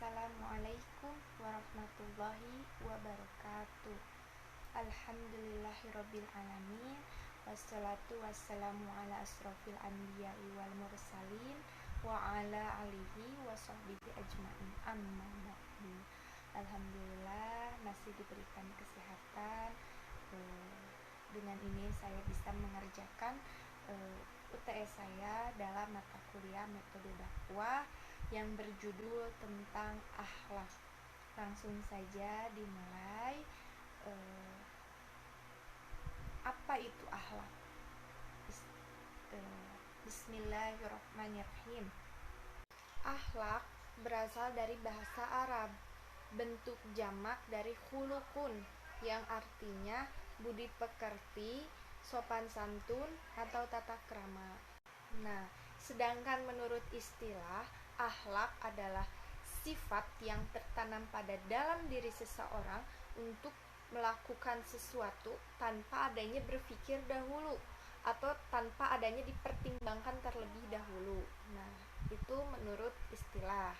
Assalamualaikum warahmatullahi wabarakatuh. Alhamdulillahirabbil alamin. Wassalatu wassalamu ala asrofil anbiya'i wal mursalin wa ala alihi wa sahbihi ajma'in. Amma ba'du. Alhamdulillah masih diberikan kesehatan. Dengan ini saya bisa mengerjakan UTS saya dalam mata kuliah metode dakwah yang berjudul tentang akhlak. Langsung saja dimulai. Apa itu akhlak? Bismillahirrahmanirrahim. Akhlak berasal dari bahasa Arab, bentuk jamak dari khulukun yang artinya budi pekerti, sopan santun, atau tata krama. Nah, sedangkan menurut istilah, akhlak adalah sifat yang tertanam pada dalam diri seseorang untuk melakukan sesuatu tanpa adanya berpikir dahulu atau tanpa adanya dipertimbangkan terlebih dahulu. Nah, itu menurut istilah.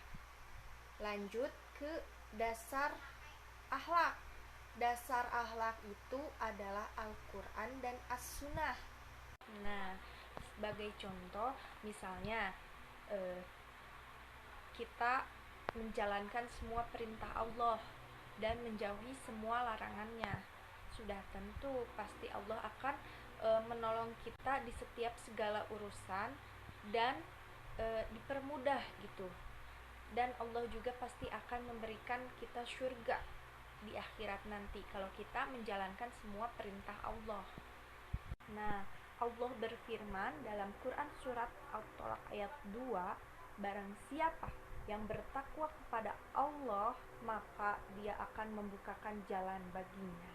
Lanjut ke dasar akhlak. Dasar akhlak itu adalah Al-Quran dan As-Sunnah. Nah, sebagai contoh, misalnya kita menjalankan semua perintah Allah dan menjauhi semua larangannya. Sudah tentu pasti Allah akan menolong kita di setiap segala urusan dan dipermudah gitu. Dan Allah juga pasti akan memberikan kita surga di akhirat nanti kalau kita menjalankan semua perintah Allah. Nah, Allah berfirman dalam Quran surat At-Tolak ayat 2, barang siapa yang bertakwa kepada Allah, maka dia akan membukakan jalan baginya.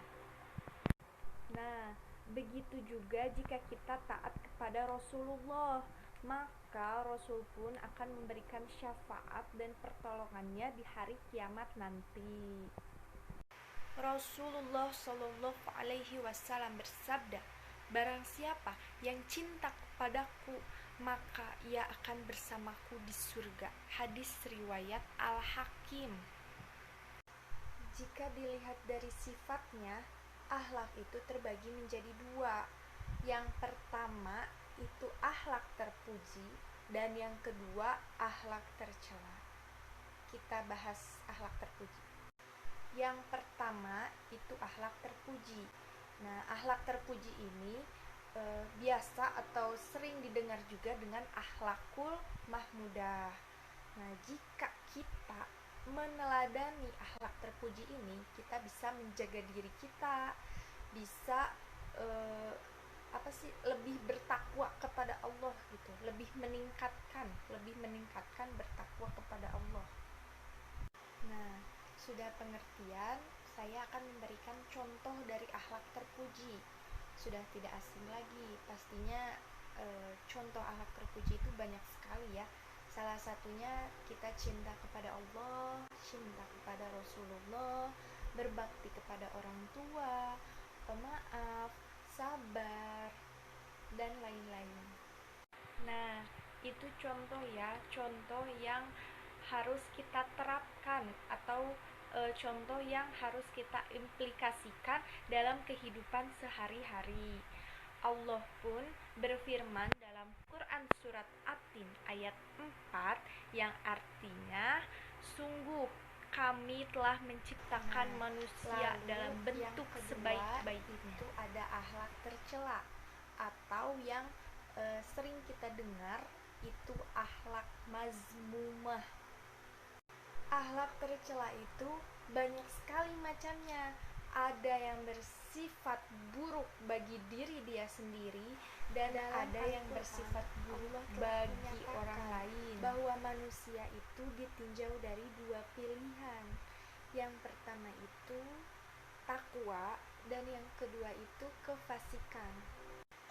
Nah, begitu juga jika kita taat kepada Rasulullah, maka Rasul pun akan memberikan syafaat dan pertolongannya di hari kiamat nanti. Rasulullah Shallallahu Alaihi Wasallam bersabda, barang siapa yang cinta kepadaku, maka ia akan bersamaku di surga. Hadis riwayat Al-Hakim. Jika dilihat dari sifatnya, akhlak itu terbagi menjadi dua. Yang pertama itu akhlak terpuji dan yang kedua akhlak tercela. Kita bahas akhlak terpuji. Yang pertama itu akhlak terpuji. Nah, akhlak terpuji ini biasa atau sering didengar juga dengan akhlakul mahmudah. Nah, jika kita meneladani akhlak terpuji ini, kita bisa menjaga diri kita, bisa lebih bertakwa kepada Allah gitu, lebih meningkatkan bertakwa kepada Allah. Nah, sudah pengertian, saya akan memberikan contoh dari akhlak terpuji. Sudah tidak asing lagi, pastinya contoh akhlak terpuji itu banyak sekali ya. Salah satunya kita cinta kepada Allah, cinta kepada Rasulullah, berbakti kepada orang tua, pemaaf, sabar, dan lain-lain. Nah, itu contoh ya, contoh yang harus kita terapkan atau contoh yang harus kita implikasikan dalam kehidupan sehari-hari. Allah pun berfirman dalam Quran surat At-Tin ayat 4 yang artinya, sungguh kami telah menciptakan manusia dalam bentuk sebaik-baiknya. Itu ada akhlak tercela atau yang sering kita dengar itu akhlak mazmumah. Akhlak tercela itu banyak sekali macamnya. Ada yang bersifat buruk bagi diri dia sendiri dan ada yang bersifat buruk bagi orang lain. Bahwa manusia itu ditinjau dari dua pilihan. Yang pertama itu takwa dan yang kedua itu kefasikan.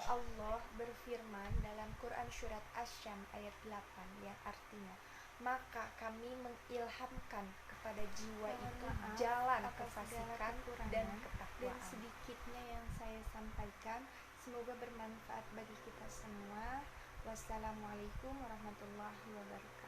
Allah berfirman dalam Quran surat Asy-Syams ayat 8 yang artinya, maka kami mengilhamkan kepada jiwa itu jalan kefasikan dan ketakwaan. Dan sedikitnya yang saya sampaikan, semoga bermanfaat bagi kita semua. Wassalamualaikum warahmatullahi wabarakatuh.